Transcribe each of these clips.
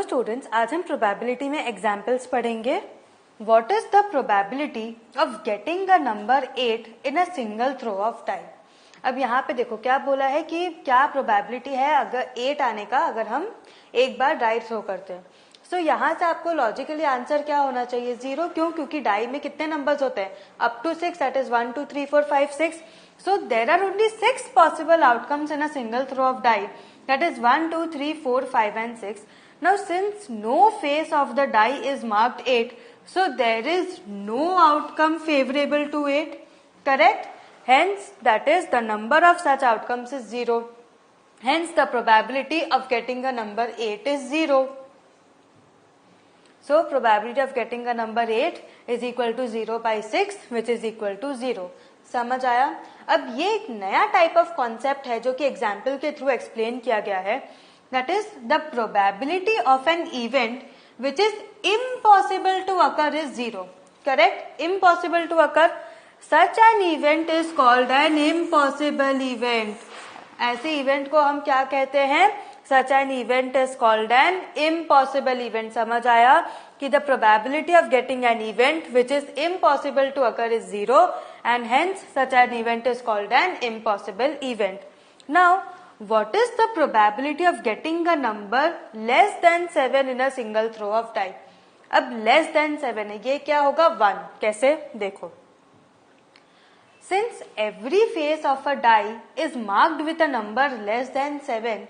Students, आज हम probability में एग्जाम्पल्स पढ़ेंगे. What is the probability of getting a number 8 in a single throw of time. अब यहाँ पे देखो क्या बोला है कि क्या प्रोबेबिलिटी है अगर 8 आने का अगर हम एक बार डाई थ्रो करते हैं. सो यहाँ से आपको लॉजिकली आंसर क्या होना चाहिए? 0. क्यों? क्योंकि डाई में कितने नंबर्स होते हैं? Up to 6, that is 1 2 3 4 5 6. So there are only 6 possible outcomes in a single throw of die, that is 1 2 3 4 5 and 6. Now since no face of the die is marked 8, so there is no outcome favorable to 8, correct? Hence that is the number of such outcomes is 0. Hence the probability of getting a number 8 is 0. So probability of getting a number 8 is equal to 0 by 6, which is equal to 0. समझ आया? अब ये एक नया type of concept है जो कि example के थ्रू एक्सप्लेन किया गया है. That is the probability of an event which is impossible to occur is 0. Correct? Impossible to occur. Such an event is called an impossible event. ऐसे event को हम क्या कहते हैं? Such an event is called an impossible event. समझ आया कि the probability of getting an event which is impossible to occur is 0 and hence such an event is called an impossible event. Now, what is the probability of getting a number less than 7 in a single throw of die? अब less than 7 है, ये क्या होगा? 1. कैसे? देखो. Since every face of a die is marked with a number less than 7,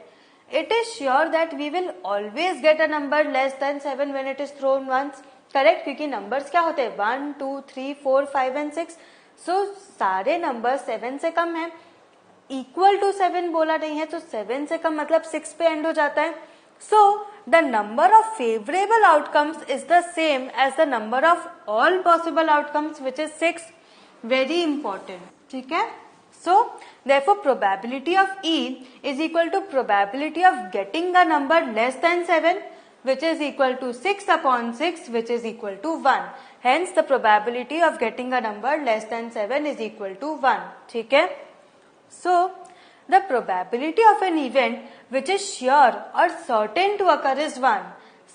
it is sure that we will always get a number less than 7 when it is thrown once. Correct? क्योंकि numbers क्या होते हैं? 1 2 3 4 5 and 6. So सारे numbers 7 से कम हैं. Equal to 7 बोला नहीं है, तो 7 से कम मतलब 6 पे end हो जाता है. So the number of favorable outcomes is the same as the number of all possible outcomes, which is 6. Very important. ठीक है? So therefore probability of E is equal to probability of getting a number less than 7, which is equal to 6 upon 6, which is equal to 1. Hence the probability of getting a number less than 7 is equal to 1. ठीक है? So the probability of an event which is sure or certain to occur is 1.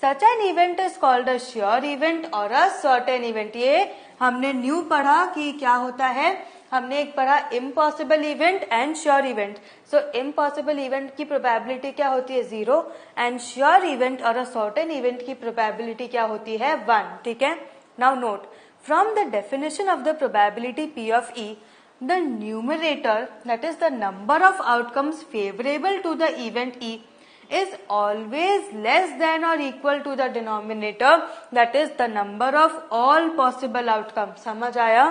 Such an event is called a sure event or a certain event. ये हमने new पढ़ा कि क्या होता है. हमने एक पढ़ा impossible event and sure event. So impossible event की प्रोबेबिलिटी क्या होती है? 0. एंड श्योर इवेंट और अ सर्टेन इवेंट की प्रोबेबिलिटी क्या होती है? 1. ठीक है? Now note, from the definition of the probability P of E, the numerator, that is the number of outcomes favorable to the event E, is always less than or equal to the denominator, that is the number of all possible outcomes. समझ आया?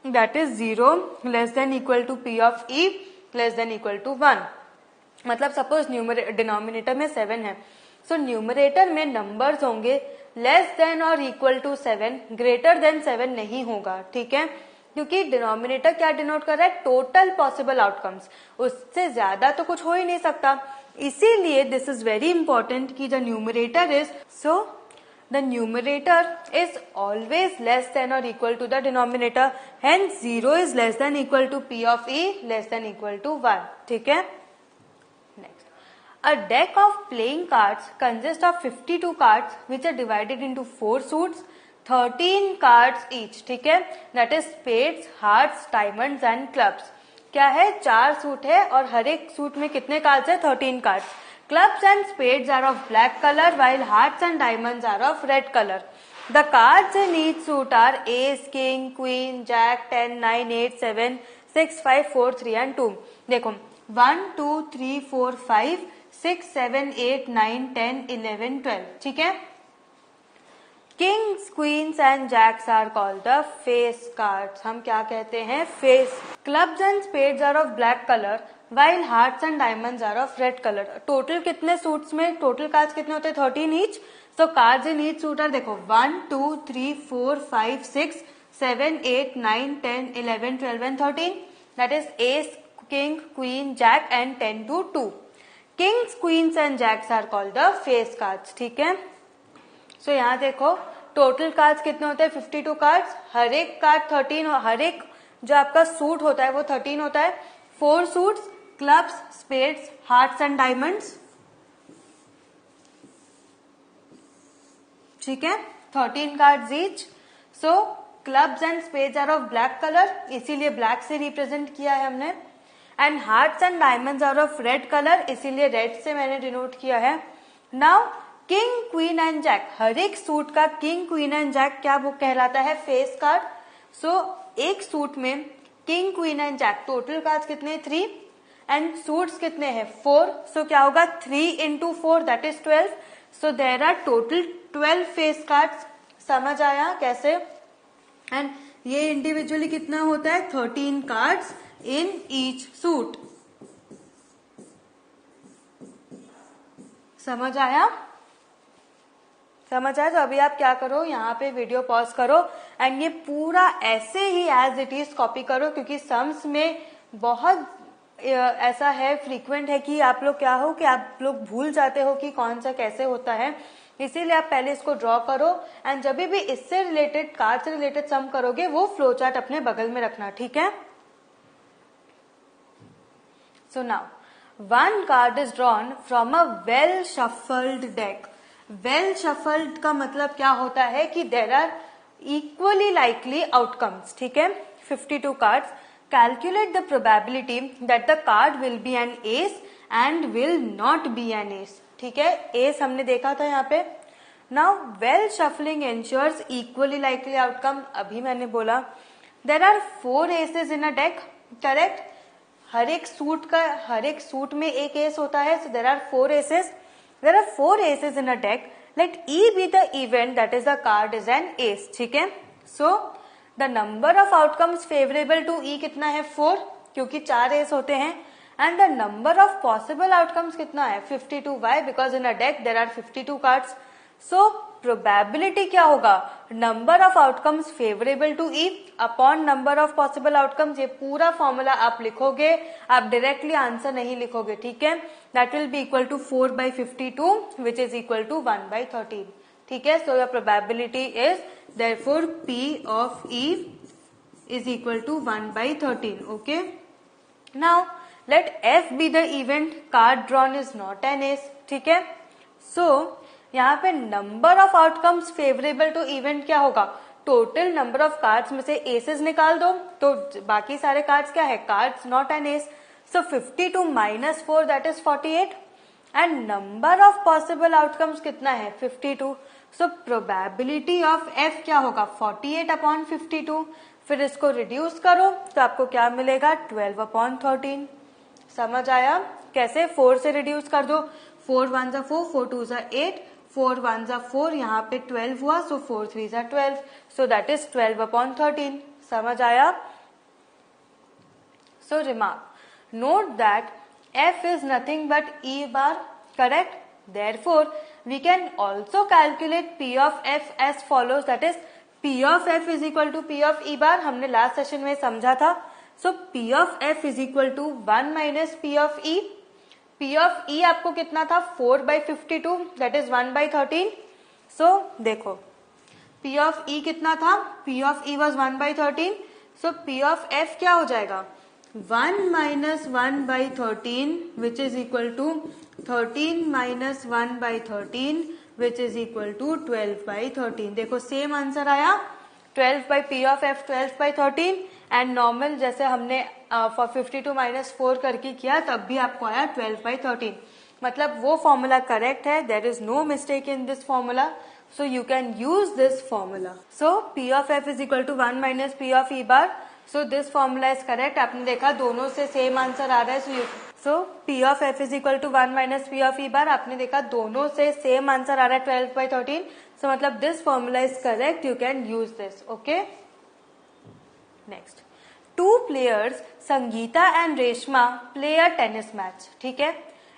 That is 0 less than equal to P of E less than equal to 1. मतलब suppose denominator में 7 है, so numerator में numbers होंगे less than और equal to 7, greater than 7 नहीं होगा. ठीक है? क्योंकि डिनोमिनेटर क्या डिनोट कर रहा है? Total possible outcomes. उससे ज्यादा तो कुछ हो ही नहीं सकता. इसीलिए दिस इज वेरी इंपॉर्टेंट कि the numerator is, so the numerator is always less than or equal to the denominator. Hence 0 is less than equal to P of E less than equal to 1. ठीक है? Next, a deck of playing cards consists of 52 cards which are divided into 4 suits, 13 cards each. ठीक है? That is spades, hearts, diamonds and clubs. क्या है? 4 suit है और हर एक suit में कितने कार्ड्स है? 13 cards. Clubs and spades are of black color while hearts and diamonds are of red color. The cards in each suit are ace, king, queen, jack, 10, 9, 8, 7, 6, 5, 4, 3 and 2. देखो 1 2 3 4 5 6 7 8 9 10 11 12. ठीक है? Kings, queens and jacks are called the face cards. हम क्या कहते हैं? face. Clubs and spades are of black color while hearts and diamonds are of red color. Total कितने suits में total cards कितने होते हैं? 13 each. So cards in each suit are, देखो 1 2 3 4 5 6 7 8 9 10 11 12 and 13. That is ace, king, queen, jack and 10 to 2. Kings, queens and jacks are called the face cards. ठीक है? सो यहाँ देखो टोटल कार्ड्स कितने होते हैं? 52 कार्ड्स. हर एक कार्ड 13, हर एक जो आपका सूट होता है वो 13 होता है. 4 suits, clubs, spades, hearts and diamonds. ठीक है, 13 cards each. So clubs and spades are of black colour, इसीलिए ब्लैक से रिप्रेजेंट किया है हमने. And hearts and diamonds are of red colour, इसीलिए रेड से मैंने डिनोट किया है. Now king queen and jack, हर एक सूट का किंग क्वीन एंड जैक क्या वो कहलाता है, फेस कार्ड. सो एक सूट में king queen and jack total cards कितने, 3 एंड सूट्स कितने हैं, 4. सो क्या होगा, 3 into 4 that is 12. So there are total 12 face cards. समझ आया कैसे? एंड ये इंडिविजुअली कितना होता है, 13 कार्ड्स इन ईच सूट. समझ आया? समझ आया? तो अभी आप क्या करो, यहाँ पे वीडियो पॉज करो एंड ये पूरा ऐसे ही एज इट इज कॉपी करो, क्योंकि सम्स में बहुत ऐसा है, फ्रीक्वेंट है कि आप लोग क्या हो कि आप लोग भूल जाते हो कि कौन सा कैसे होता है. इसीलिए आप पहले इसको ड्रॉ करो एंड जब भी इससे रिलेटेड, कार्ड से रिलेटेड सम करोगे वो फ्लो चार्ट अपने बगल में रखना, ठीक है? So now one card is drawn from a well shuffled deck. Well shuffled का मतलब क्या होता है कि there are equally likely outcomes. ठीक है, 52 cards. Calculate the probability that the card will be an ace and will not be an ace. ठीक है, एस हमने देखा था यहाँ पे. Now well shuffling ensures equally likely outcome, अभी मैंने बोला. There are 4 assess in a deck, correct? हर एक सूट में एक एस होता है. So there are 4 aces. There are 4 aces in a deck. Let E be the event, that is the card is an ace. ठीक है? So the number of outcomes favorable to E कितना है, 4, क्योंकि 4 S होते हैं. And the number of possible outcomes कितना है, 52. Why? Because in a deck there are 52 cards. So probability क्या होगा, number of outcomes favorable to E upon number of possible outcomes. ये पूरा फॉर्मूला आप लिखोगे, आप डायरेक्टली आंसर नहीं लिखोगे. ठीक है, that will be equal to 4/52 which is equal to 1/13. ठीक है, so your probability is therefore P of E is equal to 1/13. Okay, now let F be the event, card drawn is not an ace. ठीक है, so यहाँ पे number of outcomes favourable to event क्या होगा, total number of cards में से assess निकाल दो, तो बाकी सारे कार्ड्स क्या है, cards not an S. So 52 minus 4 that is 48 and number of possible outcomes कितना है, 52. सो प्रोबेबिलिटी ऑफ एफ क्या होगा, 48/52. फिर इसको रिड्यूस करो तो आपको क्या मिलेगा, 12/13. समझ आया कैसे, 4 से रिड्यूस कर दो, 4 1 4, 4 2 8, 4 1 4, यहाँ पे 12 हुआ. सो 4 3 12, सो दैट इज 12/13. समझ आया? सो remark, note that f is nothing but e bar, correct? Therefore we can also calculate p of f as follows, that is p of f is equal to p of e bar. हमने last session में समझा था. so p of f is equal to 1 minus p of e. p of e आपको कितना था, 4/52 that is 1/13. so देखो p of e कितना था, p of e was 1/13. so p of f क्या हो जाएगा, 1 minus 1/13 which is equal to 13 minus 1/13 which is equal to 12/13. देखो सेम आंसर आया, 12/p of f 12/13 and normal जैसे हमने 52 minus 4 करके किया तब भी आपको आया 12/13. मतलब वो फॉर्मूला करेक्ट है, there is no mistake in this formula. So you can use this formula. So p of f is equal to 1 minus p of e bar. So this formula is correct. आपने देखा दोनों से same answer आ रहा है. सो p of f is equal to 1 minus p of e bar. आपने देखा दोनों से सेम आंसर आ रहा है 12/13. सो मतलब this formula is correct, you can use this. Okay, next, 2 players Sangeeta and Reshma play a tennis match. ठीक है,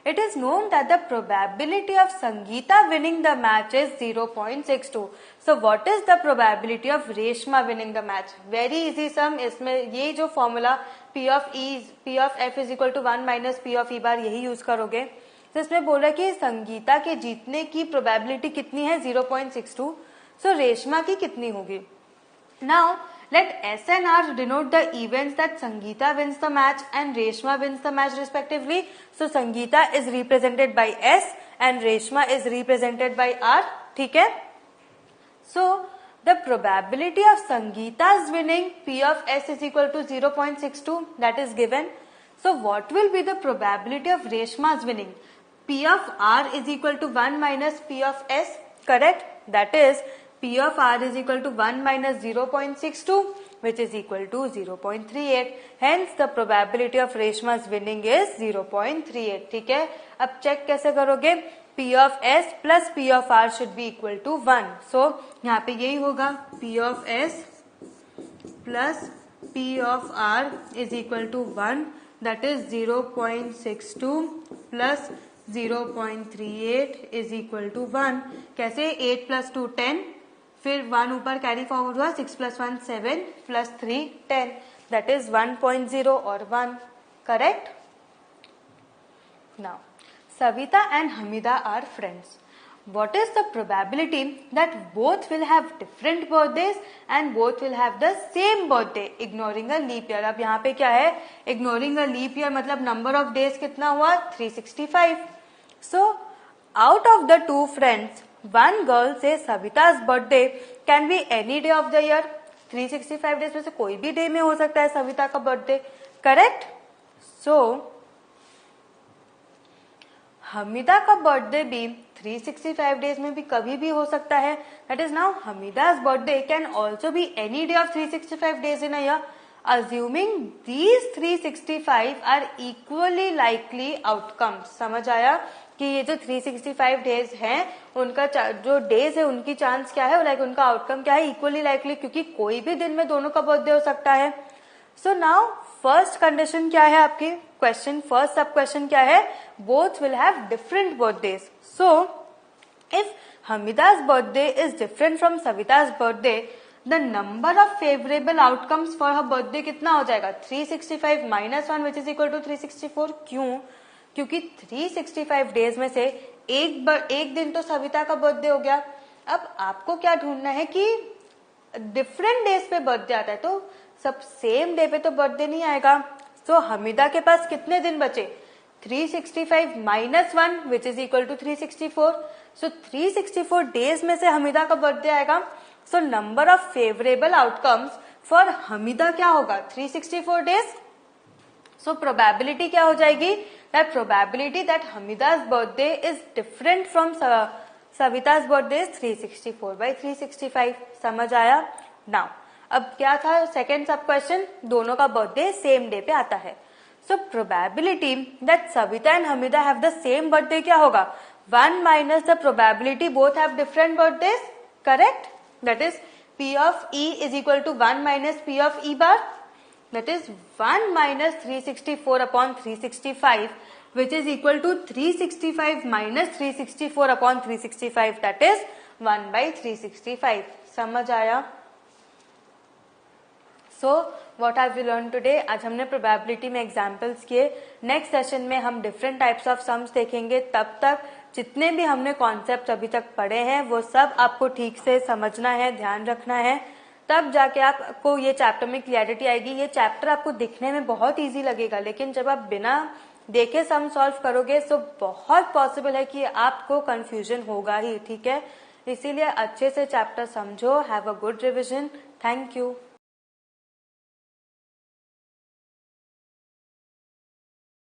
it is known that the probability of Sangeeta winning the match is 0.62. So what is the probability of Reshma winning the match? Very easy sum. इसमें ये जो formula P of F is equal to 1 minus P of E bar यही use करोगे. तो इसमें बोला कि संगीता के जीतने की प्रोबेबिलिटी कितनी है, 0.62. सो रेशमा की कितनी होगी. Now let S and R denote the events that Sangeeta wins the match and Reshma wins the match respectively. So Sangeeta is represented by S and Reshma is represented by R. ठीक है, So the probability of Sangeeta's winning P of S is equal to 0.62, that is given. So what will be the probability of Reshma's winning? P of R is equal to 1 minus P of S, correct? That is P of R is equal to 1 minus 0.62, which is equal to 0.38. Hence the probability of Reshma's winning is 0.38. ठीक है, अब check कैसे करोगे? P of S plus P of R should be equal to 1. So यहाँ पे यही होगा, P of S plus P of R is equal to 1, that is 0.62 plus 0.38 is equal to 1. कैसे? 8 plus 2 10, फिर 1 ऊपर कैरी फॉरवर्ड हुआ, 6 plus 1 7 plus 3 10, that is 1.0 और 1, correct? Now Savita and Hamida are friends. What is the probability that both will have different birthdays and both will have the same birthday, ignoring a leap year? अब यहाँ पे क्या है? Ignoring a leap year मतलब number of days कितना हुआ? 365. So out of the two friends, one girl says Savita's birthday can be any day of the year. 365 days में से कोई भी डे में हो सकता है सविता का बर्थडे, करेक्ट? सो हमीदा का बर्थडे भी 365 डेज में भी कभी भी हो सकता है. That is now Hamida's birthday can also be any day of 365 days in a year, assuming these 365 are equally likely outcomes. समझ आया कि ये जो 365 डेज हैं उनका जो डेज है उनकी चांस क्या है, लाइक उनका आउटकम क्या है? इक्वली लाइकली, क्योंकि कोई भी दिन में दोनों का बर्थडे हो सकता है. सो नाउ फर्स्ट कंडीशन क्या है आपकी क्वेश्चन, फर्स्ट सब क्वेश्चन क्या है? Both will have different birthdays. So if Hamida's birthday is different from Savita's birthday, the number of favourable outcomes for हर बर्थडे कितना हो जाएगा? 365 minus 1 which is equal to 364. क्यों? क्योंकि 365 डेज में से एक दिन तो सविता का बर्थडे हो गया. अब आपको क्या ढूंढना है कि डिफरेंट डेज पे बर्थडे आता है, तो सब सेम डे पे तो बर्थडे नहीं आएगा. सो हमीदा के पास कितने दिन बचे? 365 minus 1 which is equal to 364. So 364 days में से हमीदा का बर्थडे आएगा. So number of favourable outcomes for Hamida क्या होगा? 364 डेज. सो प्रोबेबिलिटी क्या हो जाएगी? That probability that Hamida's birthday is different from Savita's birthday is 364 by 365. समझ आया? नाउ अब क्या था सेकेंड सब क्वेश्चन, दोनों का बर्थडे सेम डे पे आता है. So probability that Savita and Hamida have the same birthday क्या होगा? 1 minus the probability both have different birthdays, correct? That is P of E is equal to 1 minus P of E bar, that is 1 minus 364 upon 365, which is equal to 365 minus 364 upon 365, that is 1 by 365. समझ आया? So what have we learn today? आज हमने probability में examples किए. Next session में हम different types of sums देखेंगे. तब तक जितने भी हमने कॉन्सेप्ट अभी तक पढ़े हैं वो सब आपको ठीक से समझना है, ध्यान रखना है, तब जाके आपको ये चैप्टर में क्लियरिटी आएगी. ये चैप्टर आपको दिखने में बहुत इजी लगेगा, लेकिन जब आप बिना देखे सम सॉल्व करोगे तो बहुत पॉसिबल है कि आपको कंफ्यूजन होगा ही. ठीक है, इसीलिए अच्छे से चैप्टर समझो. Have a good revision. Thank you.